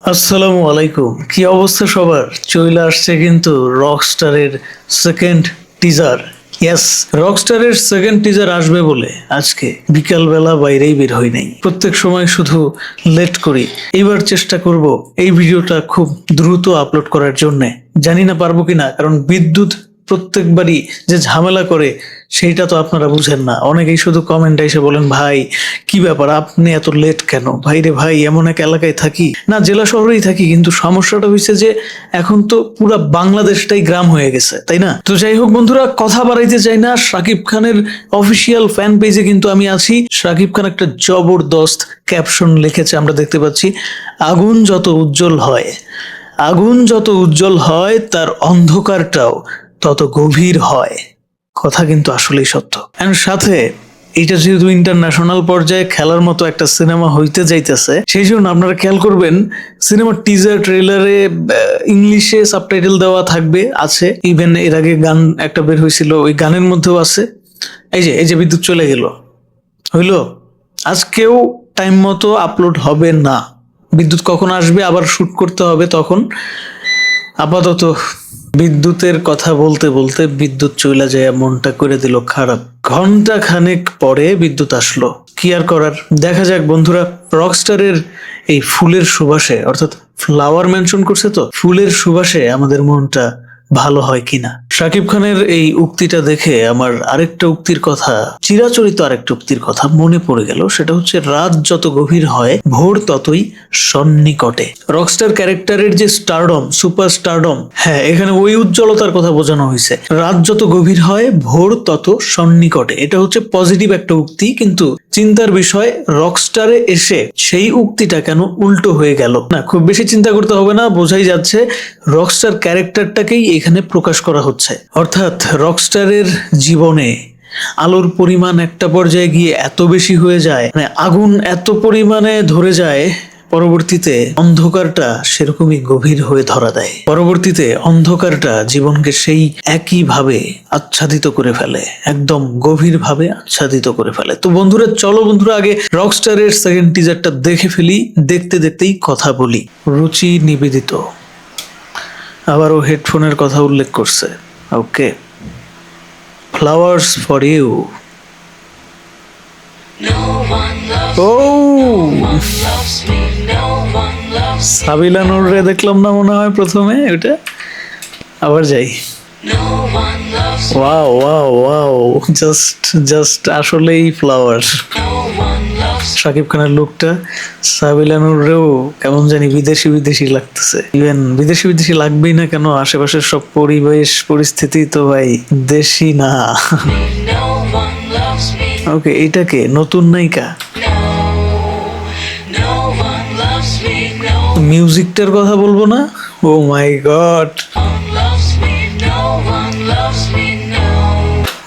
আসসালামু আলাইকুম, কি অবস্থা সবার? চলে আসছে কিন্তু রকস্টারের সেকেন্ড টিজার। ইয়েস, রকস্টারের সেকেন্ড টিজার আসবে বলে আজকে বিকালবেলা বাইরেই বের হই নাই। প্রত্যেক সময় শুধু লেট করি, এইবার চেষ্টা করব এই ভিডিওটা খুব দ্রুত আপলোড করার জন্য। জানি না পারবো কিনা, কারণ বিদ্যুৎ প্রত্যেকবারই যে ঝামেলা করে সেইটা তো আপনারা বুঝেন না। অনেকেই শুধু কমেন্টে এসে বলেন, ভাই কি ব্যাপার, আপনি এত লেট কেন? ভাই রে ভাই, এমন এক এলাকায় থাকি না, জেলা শহরেই থাকি, কিন্তু সমস্যাটা হয়েছে যে এখন তো পুরা বাংলাদেশটাই গ্রাম হয়ে গেছে, তাই না? তো যাই হোক বন্ধুরা, কথা বাড়াইতে চাই না। শাকিব খানের অফিসিয়াল ফ্যান পেজে কিন্তু আমি আছি। শাকিব খান একটা জবরদস্ত ক্যাপশন লিখেছে, আমরা দেখতে পাচ্ছি, আগুন যত উজ্জ্বল হয়, আগুন যত উজ্জ্বল হয় তার অন্ধকারটাও তত গভীর হয়। কথা কিন্তু আসলেই সত্য। এন্ড সাথে এটা যেহেতু ইন্টারন্যাশনাল পর্যায়ে খেলার মতো একটা সিনেমা হইতে যাইতেছে, সেই জন্য আপনারা খেয়াল করবেন সিনেমার টিজার ট্রেলারে ইংলিশে সাবটাইটেল দেওয়া থাকবে, আছে। ইভেন এর আগে গান একটা বের হয়েছিল, ওই গানের মধ্যেও আছে। এই যে বিদ্যুৎ চলে গেল, হইলো। আজকেও টাইম মতো আপলোড হবে না। বিদ্যুৎ কখন আসবে, আবার শুট করতে হবে তখন। আপাতত বিদ্যুতের কথা বলতে বলতে বিদ্যুৎ চলে যায়, মনটা করে দিল খারাপ। ঘন্টা খানেক পরে বিদ্যুৎ আসলো, কি আর করার। দেখা যাক বন্ধুরা, রকস্টারের এই ফুলের সুবাসে, অর্থাৎ ফ্লাওয়ার মেনশন করছে, তো ফুলের সুবাসে আমাদের মনটা ভালো হয় কিনা। শাকিব খানের এই উক্তিটা দেখে আমার আরেকটা উক্তির কথা, চিরাচরিত আরেকটা উক্তির কথা মনে পড়ে গেল। সেটা হচ্ছে, রাত যত গভীর হয় ভোর ততই সন্নিকটে। রকস্টার ক্যারেক্টারের যে স্টারডম, সুপার স্টারডম, হ্যাঁ, এখানে ওই উজ্জ্বলতার কথা বোঝানো হয়েছে। রাত যত গভীর হয় ভোর তত সন্নিকটে, এটা হচ্ছে পজিটিভ একটা উক্তি। কিন্তু চিন্তার বিষয়, রকস্টারে এসে সেই উক্তিটা কেন উল্টো হয়ে গেল? না, খুব বেশি চিন্তা করতে হবে না, বোঝাই যাচ্ছে রকস্টার ক্যারেক্টারটাকেই এখানে প্রকাশ করা হচ্ছে। অর্থাৎ রকস্টারের জীবনে আলোর পরিমাণ একটা পর্যায়ে গিয়ে এত বেশি হয়ে যায়, মানে আগুন এত পরিমাণে ধরে যায়, পরবর্তীতে অন্ধকারটা সেরকমই গভীর হয়ে ধরা দেয়। পরবর্তীতে অন্ধকারটা জীবনকে সেই একইভাবে আচ্ছাদিত করে ফেলে, একদম গভীর ভাবে আচ্ছাদিত করে ফেলে। তো বন্ধুরা, চলো বন্ধুরা, আগে রকস্টারের সেকেন্ড টিজারটা দেখে ফেলি। দেখতে দেখতেই কথা বলি। রুচি নিবেদিত আবারও হেডফোনের কথা উল্লেখ করছে। ওকে, ফ্লাওয়ার্স ফর ইউ। ও, সাবিলা নূর রে দেখলাম না মনে হয় প্রথমে, ওটা আবার যাই। Wow wow wow, just just আসলেই ফ্লাওয়ার। শাকিব খানের লুকটা সাবিলা নূরেও কেমন জানি বিদেশি বিদেশি লাগতেছে। ইভেন বিদেশি বিদেশি লাগবেই না কেন, আশেপাশের সব পরিবেশ পরিস্থিতি তো ভাই দেশি না। ওকে, এটাকে নতুন নায়িকা। মিউজিকটার কথা বলবো না? ও মাই গড,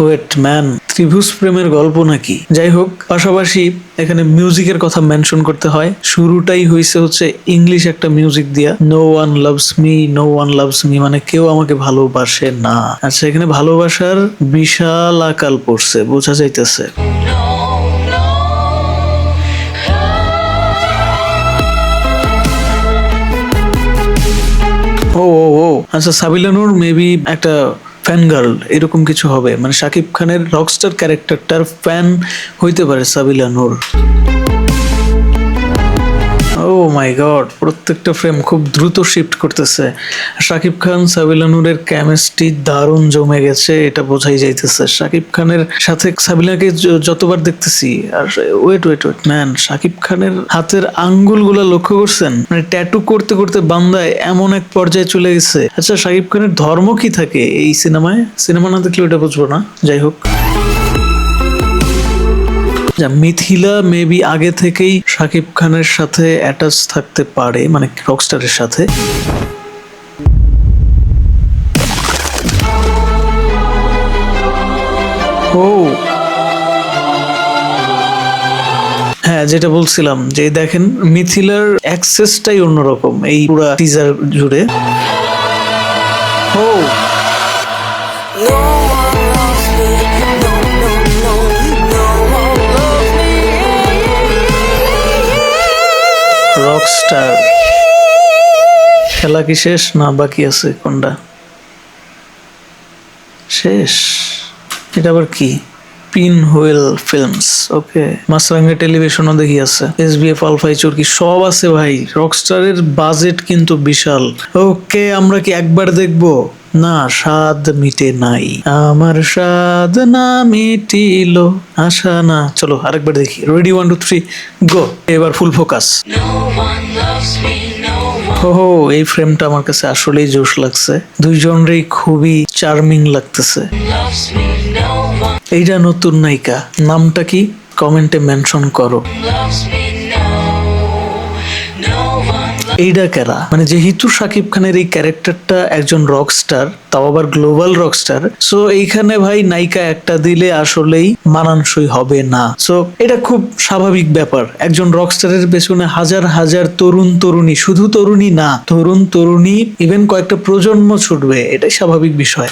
ওয়েট ম্যান, ত্রিভুজ প্রেমের গল্প নাকি? যাই হোক, পাশাপাশি এখানে মিউজিকের কথা মেনশন করতে হয়। শুরুটাই হয়েছে হচ্ছে ইংলিশ একটা মিউজিক দিয়া, no one loves me, no one loves me, মানে কেউ আমাকে ভালোবাসে না। আচ্ছা, এখানে ভালোবাসার বিশাল আকাল পড়ছে, বোঝা যাইতেছে। ও ও ও আচ্ছা, সাবিলা নূর মেবি একটা ফ্যান গার্ল, এরকম কিছু হবে। মানে শাকিব খানের রকস্টার ক্যারেক্টারটার ফ্যান হইতে পারে সাবিলা নূর। ও মাই গড, প্রত্যেকটা ফ্রেম খুব দ্রুত শিফট করতেছে। শাকিব খান সাবিলা নূরের কেমিস্ট্রি দারুণ জমে গেছে, এটা বোঝাই যাইতেছে। শাকিব খানের সাথে সাবিলাকে যতবার দেখতেছি, আর wait wait wait man, Shakib খানের হাতের আঙ্গুলগুলা লক্ষ্য করছেন? মানে ট্যাটু করতে করতে বান্দায় এমন এক পর্যায়ে চলে গেছে। আচ্ছা, শাকিব খানের ধর্ম কি থাকে এই সিনেমায়? সিনেমা না দেখলে ওটা বুঝবো না। যাই হোক, মিথিলা মেবি আগে থেকেই শাকিব খানের সাথে অ্যাটাচ থাকতে পারে, মানে রকস্টারের সাথে। ও হ্যাঁ, যেটা বলছিলাম, যে দেখেন মিথিলার অ্যাক্সেসটাই অন্যরকম এই পুরা টিজার জুড়ে। ও রকস্টার খেলা কি শেষ না বাকি আছে? কোনটা শেষ? এটা আবার কি? পিন হুইল ফিল্মস, ওকে। মাছরাঙ্গা টেলিভিশনও দেখি আছে, SBF আলফাই চরকি সব আছে ভাই। রকস্টারের বাজেট কিন্তু বিশাল। ওকে, আমরা কি একবার দেখবো? না, স্বাদ মিটে নাই, আমার স্বাদ না মিটিল আশা না। চলো আরেকবার দেখি। রেডি, 1 2 3 গো। এবার ফুল ফোকাস। ওহো, এই ফ্রেমটা আমার কাছে আসলেই জোশ লাগছে। দুইজনেরই খুবই চার্মিং লাগতেছে। এইটা নতুন নায়িকা, নামটা কি কমেন্টে মেনশন করো। এইটা কারা? মানে যেহেতু শাকিব খানের এই ক্যারেক্টারটা একজন রকস্টার, তাও আবার গ্লোবাল রকস্টার, সো এইখানে ভাই নায়িকা একটা দিলে আসলেই মানানসই হবে না। সো এটা খুব স্বাভাবিক ব্যাপার। একজন রকস্টারের পেছনে হাজার হাজার তরুণ তরুণী, শুধু তরুণী না, তরুণ তরুণী ইভেন কয়েকটা প্রজন্ম ছুটবে, এটাই স্বাভাবিক বিষয়।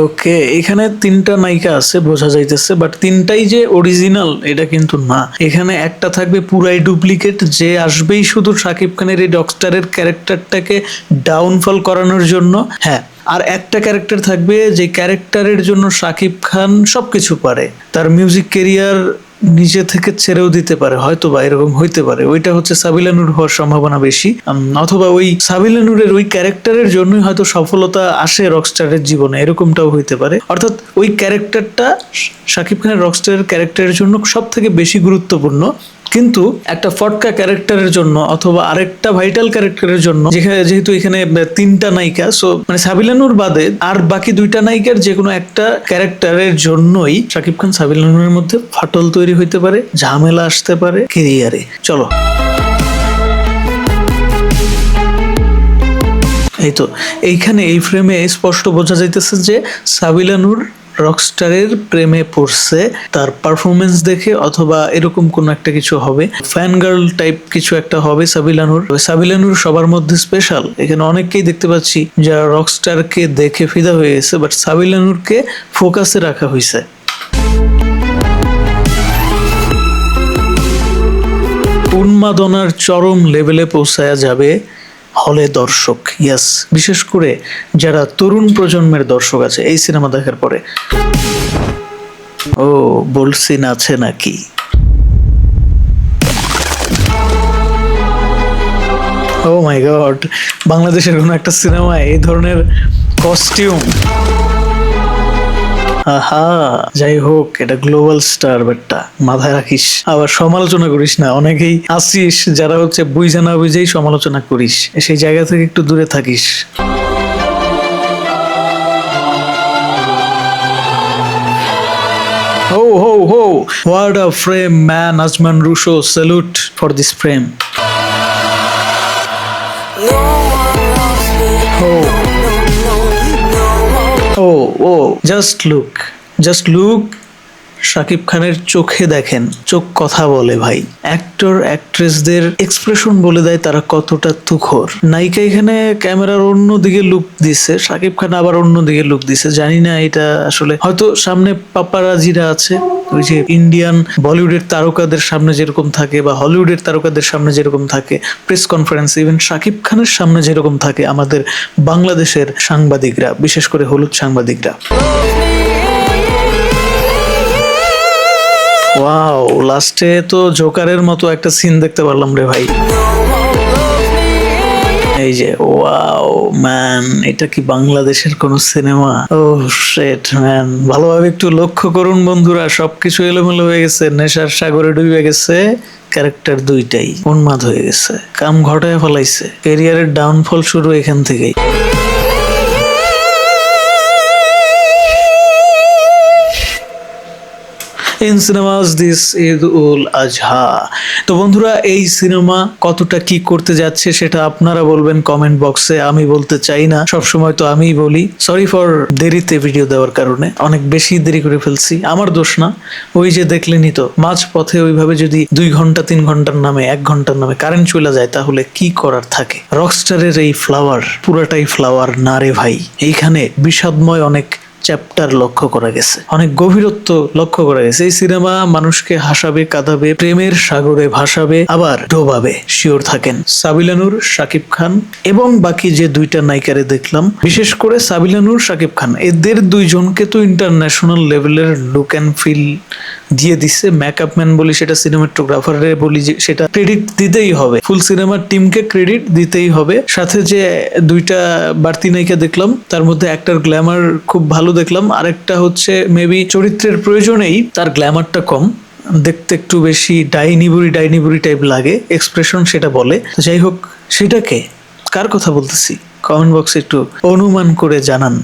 ওকে, এখানে 3টা নায়িকা আছে বোঝা যাইতেছে, বাট 3টাই যে অরিজিনাল এটা কিন্তু না। এখানে একটা থাকবে পুরাই ডুপ্লিকেট, যে আসবেই শুধু শাকিব খানের এই রকস্টারের ক্যারেক্টারটাকে ডাউনফল করানোর জন্য। হ্যাঁ, আর একটা ক্যারেক্টার থাকবে যে ক্যারেক্টারের জন্য শাকিব খান সবকিছু পারে, তার মিউজিক ক্যারিয়ার নিজে থেকে ছেড়েও দিতে পারে, হয়তো বা এরকম হইতে পারে। ওইটা হচ্ছে সাবিলা নূর হওয়ার সম্ভাবনা বেশি, অথবা ওই সাবিলা নূরের ওই ক্যারেক্টারের জন্যই হয়তো সফলতা আসে রকস্টারের জীবনে, এরকমটাও হইতে পারে। অর্থাৎ ওই ক্যারেক্টারটা শাকিব খানের রকস্টারের ক্যারেক্টারের জন্য সব থেকে বেশি গুরুত্বপূর্ণ। কিন্তু একটা ফটকা ক্যারেক্টারের জন্য অথবা আরেকটা ভাইটাল ক্যারেক্টারের জন্য, যেহেতু এখানে 3টা নায়িকা, সো মানে সাবিলা নূর বাদে আর বাকি 2টা নায়িকার যে কোনো একটা ক্যারেক্টারের জন্যই শাকিব খান সাবিলা নূরের মধ্যে ফাটল তৈরি হইতে পারে, ঝামেলা আসতে পারে ক্যারিয়ারে। চলো, এই তো এইখানে এই ফ্রেমে স্পষ্ট বোঝা যাইতেছে যে সাবিলা নূর রকস্টারের প্রেমে পড়ছে তার পারফরমেন্স দেখে, অথবা এরকম কোন একটা কিছু হবে, ফ্যান গার্ল টাইপ কিছু একটা হবে সাবিলা নূর। সাবিলা নূর সবার মধ্যে স্পেশাল, এখানে অনেককেই দেখতে পাচ্ছি যারা রকস্টারকে দেখে ফিদা হয়ে গেছে, বাট সাবিলা নূরকে ফোকাসে রাখা হয়েছে। উন্মাদনার চরম লেভেলে পৌঁছায়া যাবে হলে দর্শক, ইয়াস, বিশেষ করে যারা তরুণ প্রজন্মের দর্শক আছে এই সিনেমা দেখার পরে। ও বলছি আছে নাকি? ও মাই গড, বাংলাদেশের কোন একটা সিনেমায় এই ধরনের কস্টিউম। আহা, যাই হোক, এটা গ্লোবাল স্টার, বেটা মাথায় রাখিস। আবার সমালোচনা করিস না, অনেকেই আসিস যারা হচ্ছে বুঝে না বুঝেই সমালোচনা করিস, সেই জায়গা থেকে একটু দূরে থাকিস। Ho ho ho! What a frame, man! Ajman Rusho, salute for this frame. Oh, just look. Shakib খানের চোখে দেখেন, চোখ কথা বলে ভাই। অ্যাক্টর অ্যাক্ট্রেসদের এক্সপ্রেশন বলে দেয় তারা কতটা তুখোর। নায়িকা এখানে ক্যামেরার অন্য দিকে লুক দিছে, শাকিব খান আবার অন্য দিকে লুক দিছে। জানি না এটা আসলে, হয়তো সামনে পাপারাজিরা আছে, ওই যে ইন্ডিয়ান বলিউডের তারকাদের সামনে যেরকম থাকে বা হলিউডের তারকাদের সামনে যেরকম থাকে প্রেস কনফারেন্স, ইভেন শাকিব খানের সামনে যেরকম থাকে আমাদের বাংলাদেশের সাংবাদিকরা, বিশেষ করে হলুদ সাংবাদিকরা। ওয়াও, লাস্টে তো জোকারের মতো একটা সিন দেখতে পারলাম রে ভাই। এই যে ওয়াও ম্যান, এটা কি বাংলাদেশের কোন সিনেমা? ও শিট ম্যান, ভালোভাবে একটু লক্ষ্য করুন বন্ধুরা, সবকিছু এলোমেলো হয়ে গেছে, নেশার সাগরে ডুবে গেছে। ক্যারেক্টার দুইটাই উন্মাদ হয়ে গেছে, কাম ঘটায় ফেলাইছে। ক্যারিয়ারের ডাউনফল শুরু এখান থেকেই। In cinemas this Eid ul Azha. তো বন্ধুরা, এই সিনেমা কতটা কি করতে যাচ্ছে সেটা আপনারা বলবেন কমেন্ট বক্সে, আমি বলতে চাই না, সবসময় তো আমিই বলি। সরি ফর দেরিতে ভিডিও দেওয়ার কারণে, অনেক বেশি দেরি করে ফেলছি, আমার দোষ না। ওই যে দেখলেনই তো, মাঝ পথে ওইভাবে যদি 2 ঘন্টা 3 ঘন্টার নামে 1 ঘন্টার নামে কারেন্ট চলে যায় তাহলে কি করার থাকে? রকস্টারের এই ফ্লাওয়ার পুরাটাই ফ্লাওয়ার না রে ভাই, এইখানে বিষাদময় অনেক চ্যাপ্টার লক্ষ্য করা গেছে, অনেক গভীরত্ব লক্ষ্য করা গেছে। এই সিনেমা মানুষকে হাসাবে, কাঁদাবে, প্রেমের সাগরে ভাসাবে, আবার ডোবাবে, শিওর থাকেন। সাবিলা নূর, শাকিব খান এবং বাকি যে দুইটা নায়িকারে দেখলাম, বিশেষ করে সাবিলা নূর, শাকিব খান, এদের দুইজনকে তো ইন্টারন্যাশনাল লেভেলের লুক অ্যান্ড ফিল দিয়ে দিচ্ছে। মেকআপ ম্যান বলি সেটা, সিনেমাটোগ্রাফারে বলি যে সেটা, ক্রেডিট দিতেই হবে, ফুল সিনেমার টিমকে ক্রেডিট দিতেই হবে। সাথে যে দুইটা বাড়তি নায়িকা দেখলাম, তার মধ্যে একটার গ্ল্যামার খুব ভালো দেখলাম, আরেকটা হচ্ছে মেবি চরিত্রের প্রয়োজনেই তার গ্ল্যামারটা কম, দেখতে একটু বেশি ডাইনি বুড়ি টাইপ লাগে, এক্সপ্রেশন সেটা বলে। তো যাই হোক, সেটাকে কার কথা বলতেছি কমেন্ট বক্সে একটু অনুমান করে জানান।